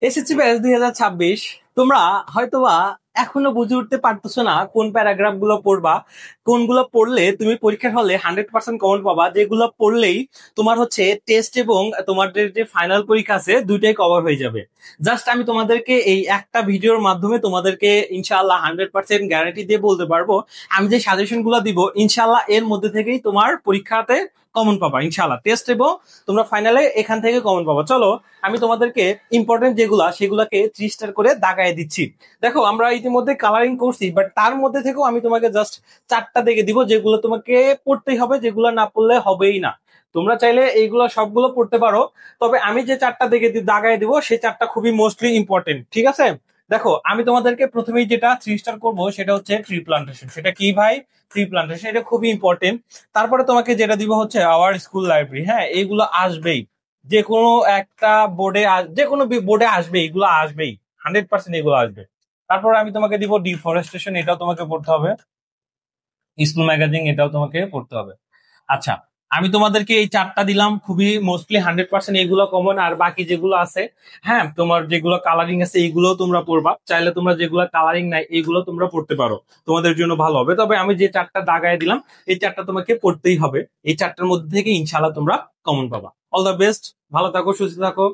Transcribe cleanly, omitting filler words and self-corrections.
SSC batch 2026। তোমরা হয়তোবা এখনো বুঝে উঠতে পারতেছো না কোন প্যারাগ্রাফ গুলো পড়বা, কোনগুলো পড়লে তুমি পরীক্ষার হলে 100% কমন পাবা, যেগুলো পড়লেই তোমার হচ্ছে টেস্ট এবং তোমাদের যে ফাইনাল পরীক্ষা আছে দুইটাই কভার হয়ে যাবে। জাস্ট আমি তোমাদেরকে এই একটা ভিডিওর মাধ্যমে তোমাদেরকে ইনশাআল্লাহ 100% গ্যারান্টি দিয়ে বলতে পারবো, আমি যে সাজেশন গুলো দিব ইনশাআল্লাহ এর মধ্যে থেকেই তোমার পরীক্ষাতে কমন পাবা ইনশাআল্লাহ, টেস্ট এবং তোমরা ফাইনালে এখান থেকে কমন পাবা। চলো আমি তোমাদেরকে ইম্পর্টেন্ট যেগুলা সেগুলাকে 3 স্টার করে দাগায় দিচ্ছি। দেখো আমরা ইতিমধ্যে কালারিং করছি, বাট তার মধ্যে থেকেও আমি তোমাকে জাস্ট 4টা দেখে দিব যেগুলো তোমাকে পড়তেই হবে, যেগুলো না পড়লে হবেই না। তোমরা চাইলে এইগুলো সবগুলো পড়তে পারো, তবে আমি যে 4টা দেখে দাগায় দিব সেই 4টা খুবই মোস্টলি ইম্পর্টেন্ট, ঠিক আছে? দেখো আমি তোমাদেরকে প্রথমেই যেটা 3 স্টার করবো সেটা হচ্ছে ট্রি প্লান্টেশন। সেটা কি ভাই? ট্রি প্লান্টেশন, এটা খুবই ইম্পর্টেন্ট। তারপরে তোমাকে যেটা দিব হচ্ছে আওয়ার স্কুল লাইব্রেরি। হ্যাঁ, এইগুলো আসবেই, যে কোনো একটা বোর্ডে, যে কোনো বোর্ডে আসবে, এগুলো আসবেই, 100% এগুলো আসবে। তারপর আমি তোমাকে দিব ডিফরেস্টেশন, এটাও তোমাকে পড়তে হবে। স্কুল ম্যাগাজিন, এটাও তোমাকে পড়তে হবে। আচ্ছা, আমি তোমাদেরকে এই 4টা দিলাম, খুবই মোস্টলি 100% এগুলো কমন। আর বাকি যেগুলো আছে, হ্যাঁ তোমার যেগুলো কালারিং আছে এইগুলো তোমরা পড়বা, চাইলে তোমরা যেগুলো কালারিং নাই এগুলো তোমরা পড়তে পারো, তোমাদের জন্য ভালো হবে। তবে আমি যে 4টা দাগায় দিলাম এই 4টা তোমাকে পড়তেই হবে। এই 4টার মধ্যে থেকে ইনশাল্লাহ তোমরা কমন পাবা। অল দ্য বেস্ট, ভালো থাকো, সুস্থ থাকো।